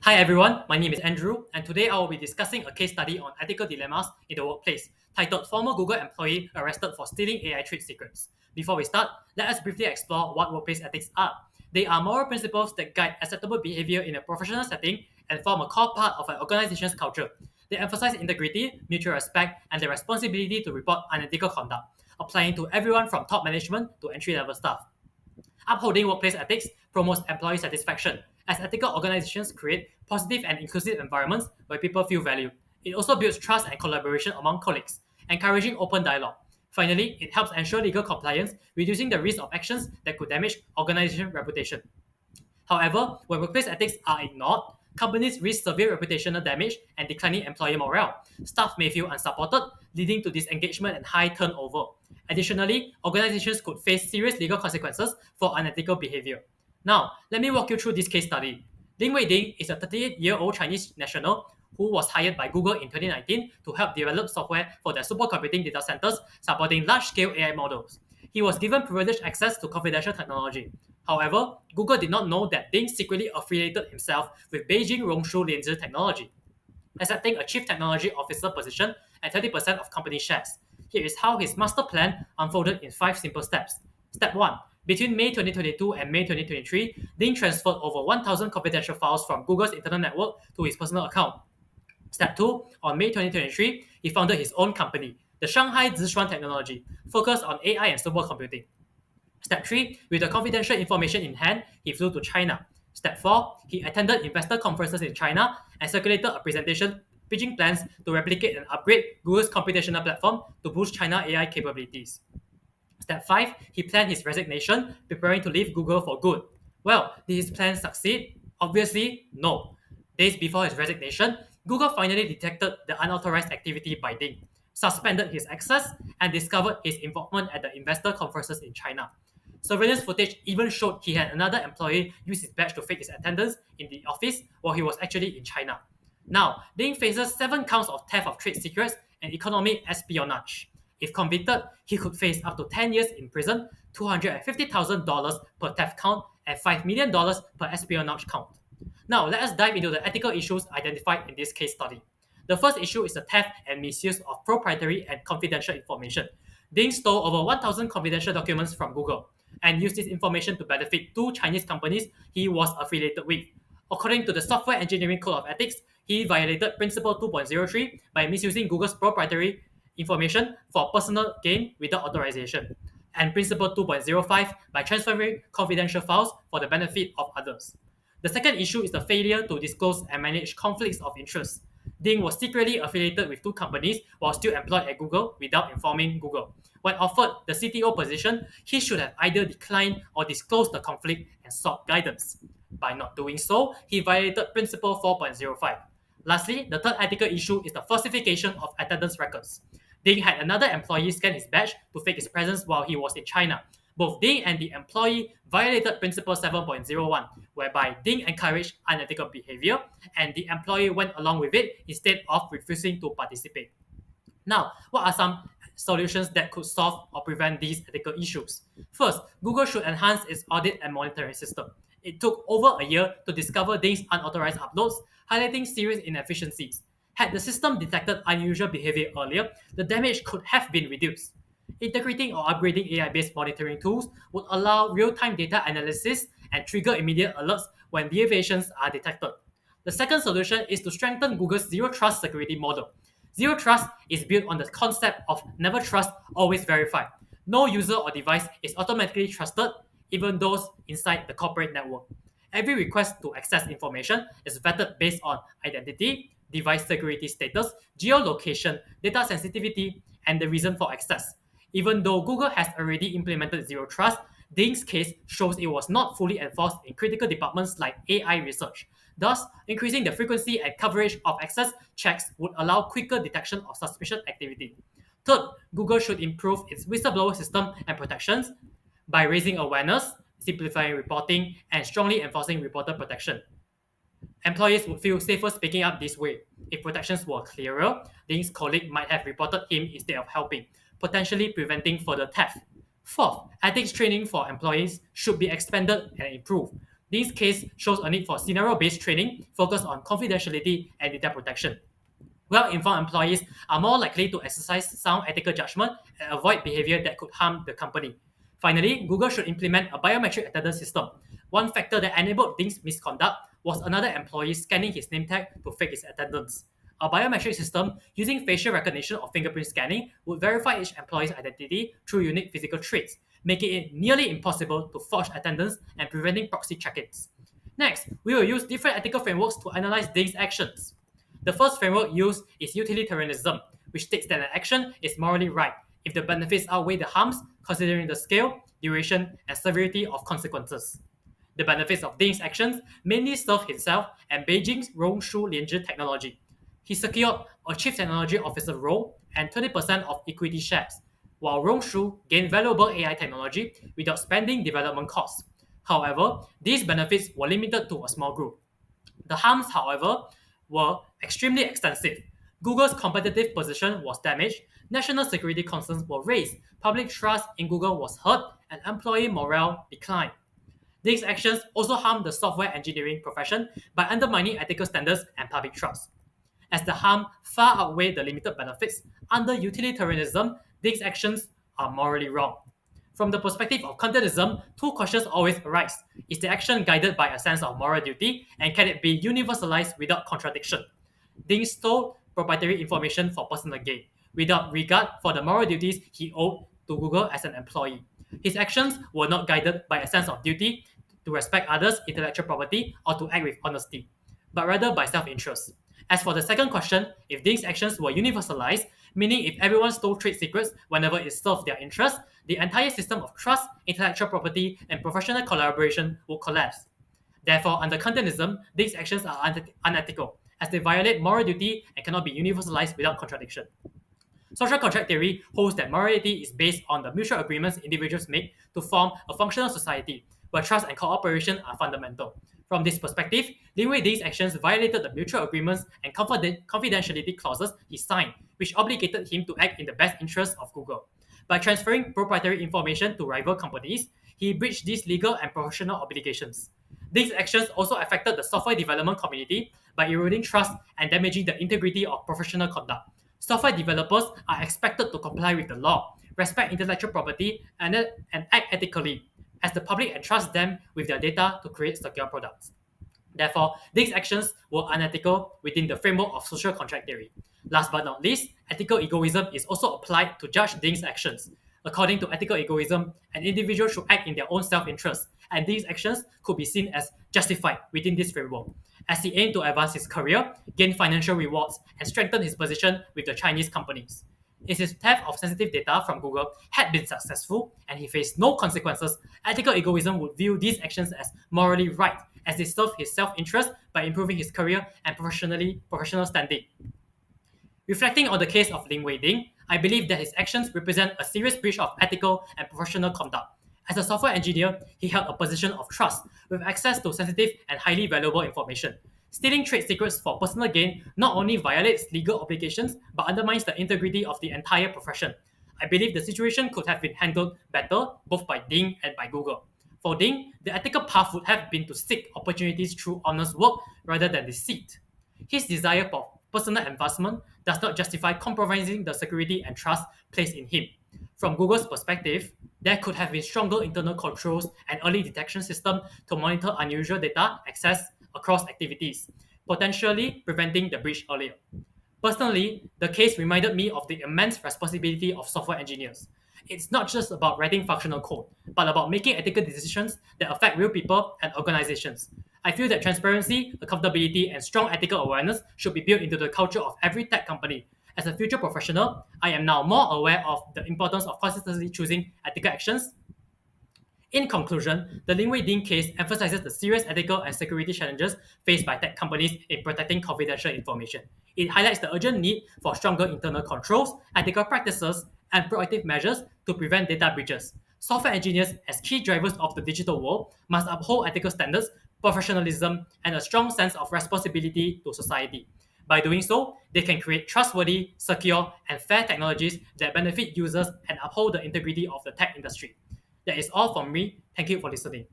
Hi everyone, my name is Andrew, and today I will be discussing a case study on ethical dilemmas in the workplace titled Former Google Employee Arrested for Stealing AI Trade Secrets. Before we start, let us briefly explore what workplace ethics are. They are moral principles that guide acceptable behavior in a professional setting and form a core part of an organization's culture. They emphasize integrity, mutual respect, and the responsibility to report unethical conduct, applying to everyone from top management to entry level staff. Upholding workplace ethics promotes employee satisfaction, as ethical organizations create positive and inclusive environments where people feel valued. It also builds trust and collaboration among colleagues, encouraging open dialogue. Finally, it helps ensure legal compliance, reducing the risk of actions that could damage organization reputation. However, when workplace ethics are ignored, companies risk severe reputational damage and declining employee morale. Staff may feel unsupported, leading to disengagement and high turnover. Additionally, organizations could face serious legal consequences for unethical behavior. Now, let me walk you through this case study. Ding Weiding is a 38-year-old Chinese national who was hired by Google in 2019 to help develop software for their supercomputing data centers supporting large-scale AI models. He was given privileged access to confidential technology. However, Google did not know that Ding secretly affiliated himself with Beijing Rongshu Linzhi Technology, accepting a chief technology officer position and 30% of company shares. Here is how his master plan unfolded in 5 simple steps. Step 1. Between May 2022 and May 2023, Ding transferred over 1,000 confidential files from Google's internal network to his personal account. Step 2. On May 2023, he founded his own company, the Shanghai Zishuan Technology, focused on AI and supercomputing. Step 3. With the confidential information in hand, he flew to China. Step 4. He attended investor conferences in China and circulated a presentation pitching plans to replicate and upgrade Google's computational platform to boost China AI capabilities. Step 5. He planned his resignation, preparing to leave Google for good. Well, did his plan succeed? Obviously, no. Days before his resignation, Google finally detected the unauthorized activity by Ding, suspended his access, and discovered his involvement at the investor conferences in China. Surveillance footage even showed he had another employee use his badge to fake his attendance in the office while he was actually in China. Now, Ding faces 7 counts of theft of trade secrets and economic espionage. If convicted, he could face up to 10 years in prison, $250,000 per theft count, and $5 million per espionage count. Now, let us dive into the ethical issues identified in this case study. The first issue is the theft and misuse of proprietary and confidential information. Ding stole over 1,000 confidential documents from Google and used this information to benefit 2 Chinese companies he was affiliated with. According to the Software Engineering Code of Ethics, he violated Principle 2.03 by misusing Google's proprietary information for personal gain without authorization, and Principle 2.05 by transferring confidential files for the benefit of others. The second issue is the failure to disclose and manage conflicts of interest. Ding was secretly affiliated with 2 companies while still employed at Google without informing Google. When offered the CTO position, he should have either declined or disclosed the conflict and sought guidance. By not doing so, he violated Principle 4.05. Lastly, the third ethical issue is the falsification of attendance records. Ding had another employee scan his badge to fake his presence while he was in China. Both Ding and the employee violated Principle 7.01, whereby Ding encouraged unethical behavior and the employee went along with it instead of refusing to participate. Now, what are some solutions that could solve or prevent these ethical issues? First, Google should enhance its audit and monitoring system. It took over a year to discover Ding's unauthorized uploads, highlighting serious inefficiencies. Had the system detected unusual behavior earlier, the damage could have been reduced. Integrating or upgrading AI-based monitoring tools would allow real-time data analysis and trigger immediate alerts when deviations are detected. The second solution is to strengthen Google's zero trust security model. Zero trust is built on the concept of never trust, always verify. No user or device is automatically trusted, even those inside the corporate network. Every request to access information is vetted based on identity, device security status, geolocation, data sensitivity, and the reason for access. Even though Google has already implemented zero trust, Ding's case shows it was not fully enforced in critical departments like AI research. Thus, increasing the frequency and coverage of access checks would allow quicker detection of suspicious activity. Third, Google should improve its whistleblower system and protections by raising awareness, simplifying reporting, and strongly enforcing reporter protection. Employees would feel safer speaking up this way. If protections were clearer, Ding's colleague might have reported him instead of helping, potentially preventing further theft. Fourth, ethics training for employees should be expanded and improved. This case shows a need for scenario-based training focused on confidentiality and data protection. Well-informed employees are more likely to exercise sound ethical judgment and avoid behavior that could harm the company. Finally, Google should implement a biometric attendance system. One factor that enabled Ding's misconduct was another employee scanning his name tag to fake his attendance. A biometric system using facial recognition or fingerprint scanning would verify each employee's identity through unique physical traits, making it nearly impossible to forge attendance and preventing proxy check-ins. Next, we will use different ethical frameworks to analyze Ding's actions. The first framework used is utilitarianism, which states that an action is morally right if the benefits outweigh the harms, considering the scale, duration, and severity of consequences. The benefits of Ding's actions mainly serve himself and Beijing's Rongshu Lianzhi technology. He secured a chief technology officer role and 20% of equity shares, while Rongshu gained valuable AI technology without spending development costs. However, these benefits were limited to a small group. The harms, however, were extremely extensive. Google's competitive position was damaged, national security concerns were raised, public trust in Google was hurt, and employee morale declined. These actions also harmed the software engineering profession by undermining ethical standards and public trust. As the harm far outweighed the limited benefits, under utilitarianism, these actions are morally wrong. From the perspective of Kantianism, two questions always arise. Is the action guided by a sense of moral duty, and can it be universalized without contradiction? Ding stole proprietary information for personal gain, without regard for the moral duties he owed to Google as an employee. His actions were not guided by a sense of duty to respect others' intellectual property or to act with honesty, but rather by self-interest. As for the second question, if Ding's actions were universalized, meaning if everyone stole trade secrets whenever it served their interests, the entire system of trust, intellectual property, and professional collaboration would collapse. Therefore, under Kantianism, these actions are unethical, as they violate moral duty and cannot be universalized without contradiction. Social contract theory holds that morality is based on the mutual agreements individuals make to form a functional society, where trust and cooperation are fundamental. From this perspective, Lin Wei Ding's actions violated the mutual agreements and confidentiality clauses he signed, which obligated him to act in the best interests of Google. By transferring proprietary information to rival companies, he breached these legal and professional obligations. These actions also affected the software development community by eroding trust and damaging the integrity of professional conduct. Software developers are expected to comply with the law, respect intellectual property, and act ethically, as the public entrusts them with their data to create secure products. Therefore, these actions were unethical within the framework of social contract theory. Last but not least, ethical egoism is also applied to judge Ding's actions. According to ethical egoism, an individual should act in their own self-interest, and these actions could be seen as justified within this framework, as he aimed to advance his career, gain financial rewards, and strengthen his position with the Chinese companies. If his theft of sensitive data from Google had been successful and he faced no consequences, ethical egoism would view these actions as morally right, as they serve his self-interest by improving his career and professional standing. Reflecting on the case of Lin Wei Ding, I believe that his actions represent a serious breach of ethical and professional conduct. As a software engineer, he held a position of trust with access to sensitive and highly valuable information. Stealing trade secrets for personal gain not only violates legal obligations but undermines the integrity of the entire profession. I believe the situation could have been handled better both by Ding and by Google. For Ding, the ethical path would have been to seek opportunities through honest work rather than deceit. His desire for personal advancement does not justify compromising the security and trust placed in him. From Google's perspective, there could have been stronger internal controls and early detection system to monitor unusual data access across activities, potentially preventing the breach earlier. Personally, the case reminded me of the immense responsibility of software engineers. It's not just about writing functional code, but about making ethical decisions that affect real people and organizations. I feel that transparency, accountability, and strong ethical awareness should be built into the culture of every tech company. As a future professional, I am now more aware of the importance of consistently choosing ethical actions. In conclusion, the Lin Wei Ding case emphasizes the serious ethical and security challenges faced by tech companies in protecting confidential information. It highlights the urgent need for stronger internal controls, ethical practices, and proactive measures to prevent data breaches. Software engineers, as key drivers of the digital world, must uphold ethical standards, professionalism, and a strong sense of responsibility to society. By doing so, they can create trustworthy, secure, and fair technologies that benefit users and uphold the integrity of the tech industry. That is all from me. Thank you for listening.